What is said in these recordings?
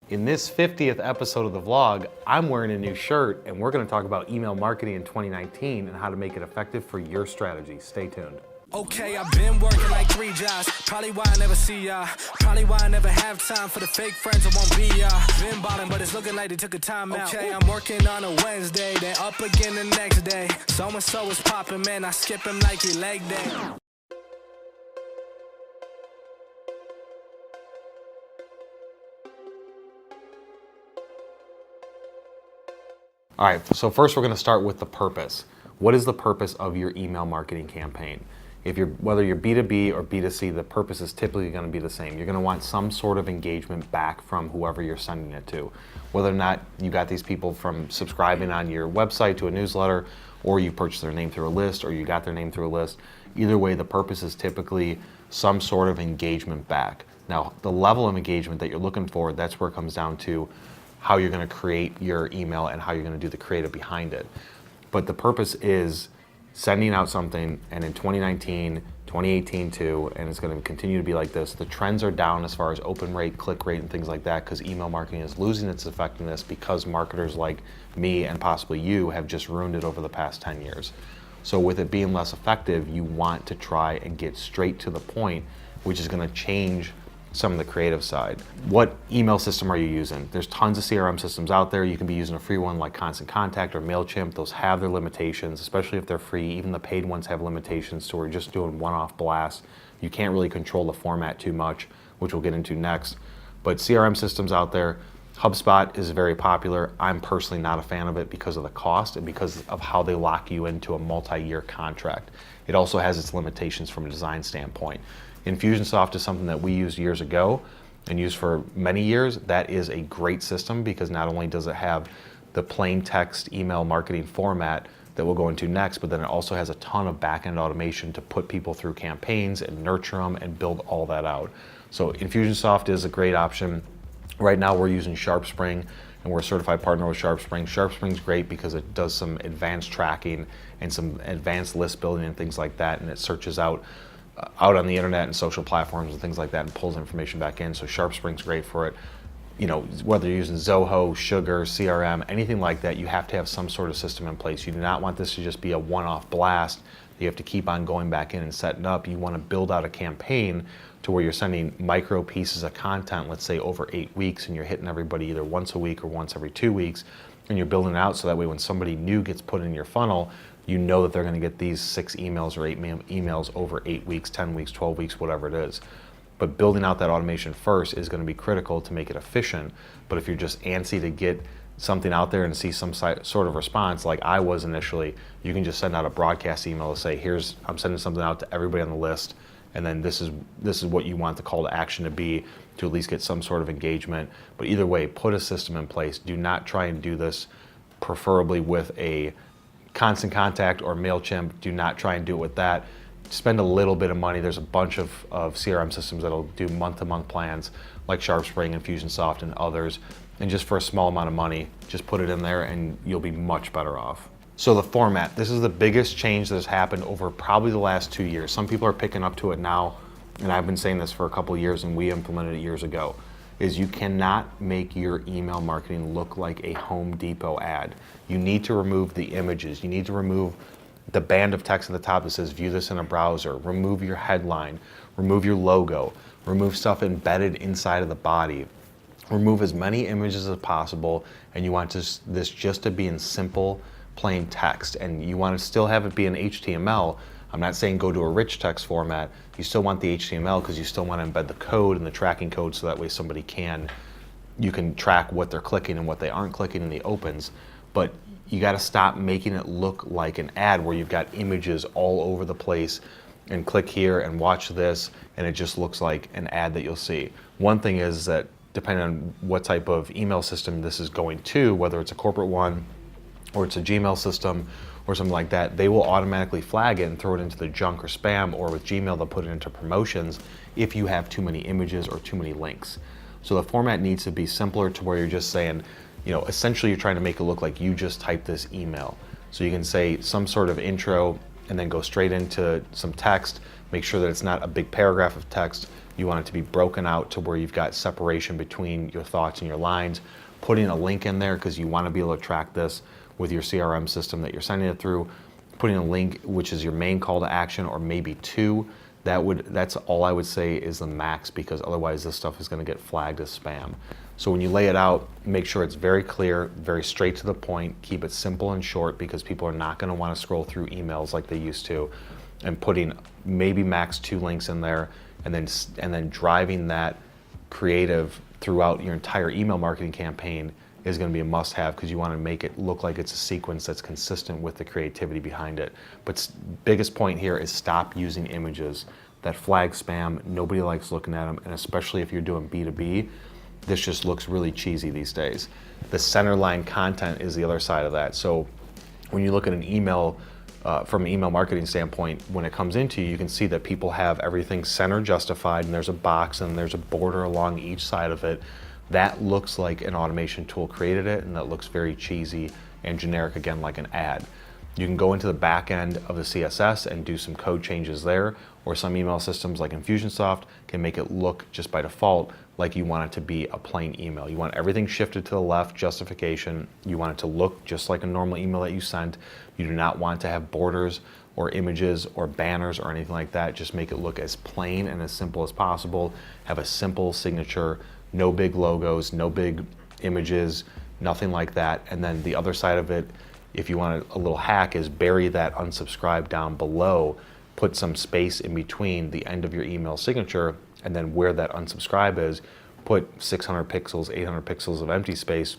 In this 50th episode of the vlog, I'm wearing a new shirt and we're gonna talk about email marketing in 2019 and how to make it effective for your strategy. Stay tuned. Okay, I've been working like 3 jobs. Probably why I never see ya. Probably why I never have time for the fake friends. I won't be ya. Been bottom, but it's looking like they took a time out. Okay, I'm working on a Wednesday, then up again the next day. So and so is popping, man. I skip him like he leg day. All right, so first we're gonna start with the purpose. What is the purpose of your email marketing campaign? Whether you're B2B or B2C, the purpose is typically gonna be the same. You're gonna want some sort of engagement back from whoever you're sending it to. Whether or not you got these people from subscribing on your website to a newsletter, or you purchased their name through a list, or you got their name through a list. Either way, the purpose is typically some sort of engagement back. Now, the level of engagement that you're looking for, that's where it comes down to how you're going to create your email and how you're going to do the creative behind it. But the purpose is sending out something, and in 2019, 2018 too, and it's going to continue to be like this. The trends are down as far as open rate, click rate, and things like that because email marketing is losing its effectiveness because marketers like me and possibly you have just ruined it over the past 10 years. So with it being less effective, you want to try and get straight to the point, which is going to change some of the creative side. What email system are you using? There's tons of CRM systems out there. You can be using a free one like Constant Contact or MailChimp. Those have their limitations, especially if they're free. Even the paid ones have limitations, so we're just doing one-off blasts. You can't really control the format too much, which we'll get into next. But CRM systems out there, HubSpot is very popular. I'm personally not a fan of it because of the cost and because of how they lock you into a multi-year contract. It also has its limitations from a design standpoint. Infusionsoft is something that we used years ago and used for many years. That is a great system because not only does it have the plain text email marketing format that we'll go into next, but then it also has a ton of back-end automation to put people through campaigns and nurture them and build all that out. So Infusionsoft is a great option. Right now we're using SharpSpring and we're a certified partner with SharpSpring. SharpSpring's great because it does some advanced tracking and some advanced list building and things like that, and it searches out on the internet and social platforms and things like that and pulls information back in. So SharpSpring's great for it. You know, whether you're using Zoho, Sugar, CRM, anything like that, you have to have some sort of system in place. You do not want this to just be a one-off blast. You have to keep on going back in and setting up. You want to build out a campaign to where you're sending micro pieces of content, let's say over 8 weeks, and you're hitting everybody either once a week or once every 2 weeks, and you're building it out so that way when somebody new gets put in your funnel, you know that they're going to get these 6 emails or 8 emails over 8 weeks, 10 weeks, 12 weeks, whatever it is. But building out that automation first is going to be critical to make it efficient. But if you're just antsy to get something out there and see some sort of response like I was initially, you can just send out a broadcast email to say, I'm sending something out to everybody on the list, and then this is what you want the call to action to be to at least get some sort of engagement. But either way, put a system in place. Do not try and do this preferably with a Constant Contact or MailChimp. Do not try and do it with that. Spend a little bit of money. There's a bunch of CRM systems that'll do month-to-month plans like SharpSpring, Infusionsoft, and others. And just for a small amount of money, just put it in there and you'll be much better off. So the format, this is the biggest change that has happened over probably the last 2 years. Some people are picking up to it now, and I've been saying this for a couple of years and we implemented it years ago, is you cannot make your email marketing look like a Home Depot ad. You need to remove the images. You need to remove the band of text at the top that says view this in a browser, remove your headline, remove your logo, remove stuff embedded inside of the body, remove as many images as possible, and you want this just to be in simple, plain text, and you want to still have it be in HTML. I'm not saying go to a rich text format. You still want the HTML because you still want to embed the code and the tracking code so that way you can track what they're clicking and what they aren't clicking in the opens. But you got to stop making it look like an ad where you've got images all over the place and click here and watch this and it just looks like an ad that you'll see. One thing is that depending on what type of email system this is going to, whether it's a corporate one or it's a Gmail system or something like that, they will automatically flag it and throw it into the junk or spam, or with Gmail they'll put it into promotions if you have too many images or too many links. So the format needs to be simpler to where you're just saying, essentially you're trying to make it look like you just typed this email. So you can say some sort of intro and then go straight into some text, make sure that it's not a big paragraph of text, You want it to be broken out to where you've got separation between your thoughts and your lines. Putting a link in there because you want to be able to track this with your CRM system that you're sending it through. Putting a link, which is your main call to action, or maybe two. That's all I would say is the max, because otherwise this stuff is going to get flagged as spam. So when you lay it out, make sure it's very clear, very straight to the point. Keep it simple and short, because people are not going to want to scroll through emails like they used to. And putting maybe max 2 links in there, and then driving that creative throughout your entire email marketing campaign is going to be a must-have, because you want to make it look like it's a sequence that's consistent with the creativity behind it. But biggest point here is stop using images that flag spam. Nobody likes looking at them, and especially if you're doing B2B, this just looks really cheesy these days. The centerline content is the other side of that. So when you look at an email, from an email marketing standpoint, when it comes into you, you can see that people have everything center justified, and there's a box and there's a border along each side of it. That looks like an automation tool created it, and that looks very cheesy and generic, again, like an ad. You can go into the back end of the CSS and do some code changes there, or some email systems like Infusionsoft can make it look just by default like you want it to be a plain email. You want everything shifted to the left, justification. You want it to look just like a normal email that you sent. You do not want to have borders or images or banners or anything like that. Just make it look as plain and as simple as possible. Have a simple signature, no big logos, no big images, nothing like that. And then the other side of it, if you want a little hack, is bury that unsubscribe down below. Put some space in between the end of your email signature and then where that unsubscribe is, put 600 pixels, 800 pixels of empty space,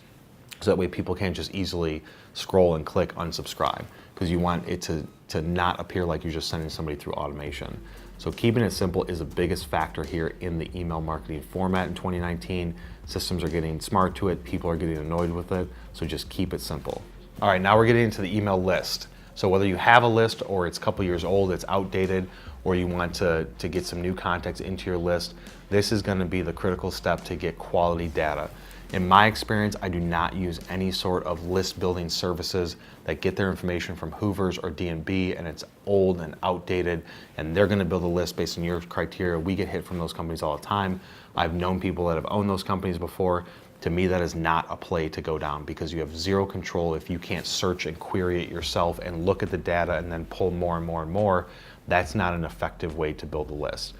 so that way people can't just easily scroll and click unsubscribe, because you want it to not appear like you're just sending somebody through automation. So keeping it simple is the biggest factor here in the email marketing format in 2019. Systems are getting smart to it, people are getting annoyed with it, so just keep it simple. All right, now we're getting into the email list. So whether you have a list or it's a couple years old, it's outdated, or you want to get some new context into your list, this is going to be the critical step to get quality data. In my experience, I do not use any sort of list building services that get their information from Hoovers or D&B, and it's old and outdated, and they're going to build a list based on your criteria. We get hit from those companies all the time. I've known people that have owned those companies before. To me, that is not a play to go down, because you have zero control if you can't search and query it yourself and look at the data and then pull more and more and more. That's not an effective way to build a list.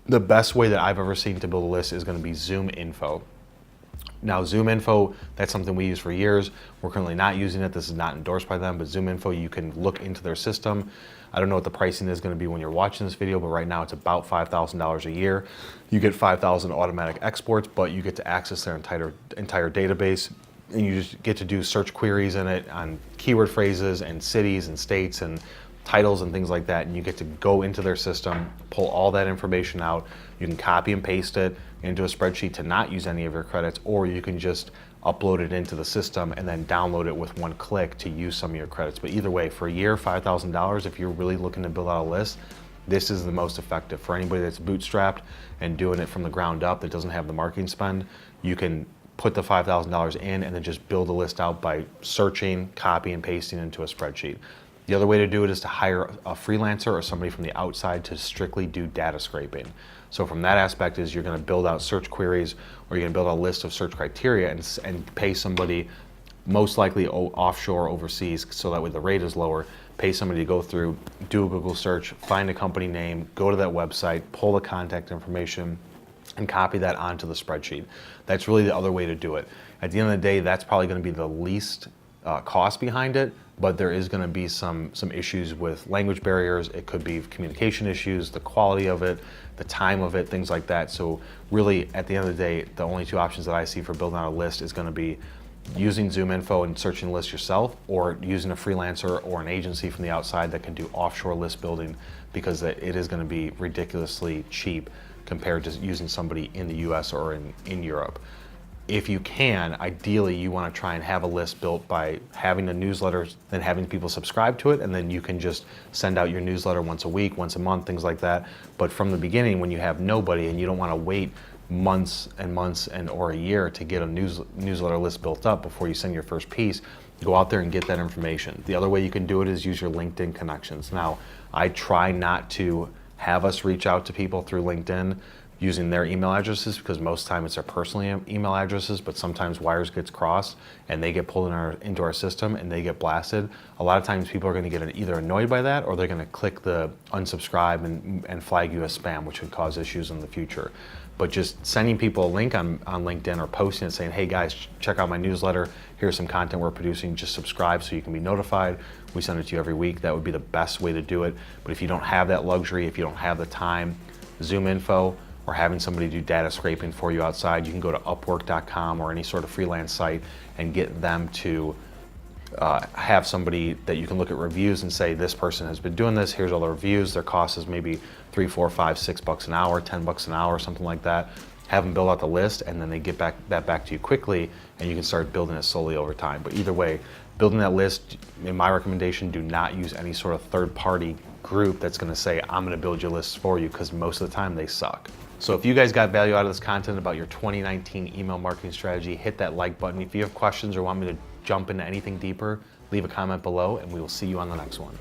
The best way that I've ever seen to build a list is going to be ZoomInfo. Now, ZoomInfo, that's something we use for years. We're currently not using it. This is not endorsed by them, but ZoomInfo, you can look into their system. I don't know what the pricing is going to be when you're watching this video, but right now it's about $5,000 a year. You get 5,000 automatic exports, but you get to access their entire database, and you just get to do search queries in it on keyword phrases and cities and states and titles and things like that, and you get to go into their system, pull all that information out. You can copy and paste it into a spreadsheet to not use any of your credits, or you can just upload it into the system and then download it with one click to use some of your credits. But either way, for a year, $5,000, if you're really looking to build out a list, this is the most effective. For anybody that's bootstrapped and doing it from the ground up that doesn't have the marketing spend, you can put the $5,000 in and then just build a list out by searching, copy and pasting into a spreadsheet. The other way to do it is to hire a freelancer or somebody from the outside to strictly do data scraping. So from that aspect is you're going to build out search queries, or you're going to build a list of search criteria and pay somebody, most likely offshore, overseas, so that way the rate is lower. Pay somebody to go through, do a Google search, find a company name, go to that website, pull the contact information, and copy that onto the spreadsheet. That's really the other way to do it. At the end of the day, that's probably going to be the least cost behind it, but there is going to be some issues with language barriers. It could be communication issues, the quality of it, the time of it, things like that. So really, at the end of the day, the only two options that I see for building out a list is going to be using ZoomInfo and searching the list yourself, or using a freelancer or an agency from the outside that can do offshore list building, because it is going to be ridiculously cheap compared to using somebody in the US or in Europe. If you can, ideally you want to try and have a list built by having a newsletter, then having people subscribe to it, and then you can just send out your newsletter once a week, once a month, things like that. But from the beginning, when you have nobody and you don't want to wait months and months or a year to get a newsletter list built up before you send your first piece, go out there and get that information. The other way you can do it is use your LinkedIn connections. Now, I try not to have us reach out to people through LinkedIn using their email addresses, because most time it's their personal email addresses, but sometimes wires gets crossed and they get pulled into our system and they get blasted. A lot of times people are going to get either annoyed by that, or they're going to click the unsubscribe and flag you as spam, which could cause issues in the future. But just sending people a link on LinkedIn or posting it saying, hey guys, check out my newsletter, here's some content we're producing, just subscribe so you can be notified. We send it to you every week. That would be the best way to do it. But if you don't have that luxury, if you don't have the time, Zoom Info, or having somebody do data scraping for you outside, you can go to Upwork.com or any sort of freelance site and get them to have somebody that you can look at reviews and say, this person has been doing this, here's all the reviews, their cost is maybe $3, $4, $5, $6 an hour, $10 an hour, something like that. Have them build out the list, and then they get that back to you quickly, and you can start building it slowly over time. But either way, building that list, in my recommendation, do not use any sort of third-party group that's going to say, I'm going to build your lists for you, because most of the time they suck. So if you guys got value out of this content about your 2019 email marketing strategy, hit that like button. If you have questions or want me to jump into anything deeper, leave a comment below, and we will see you on the next one.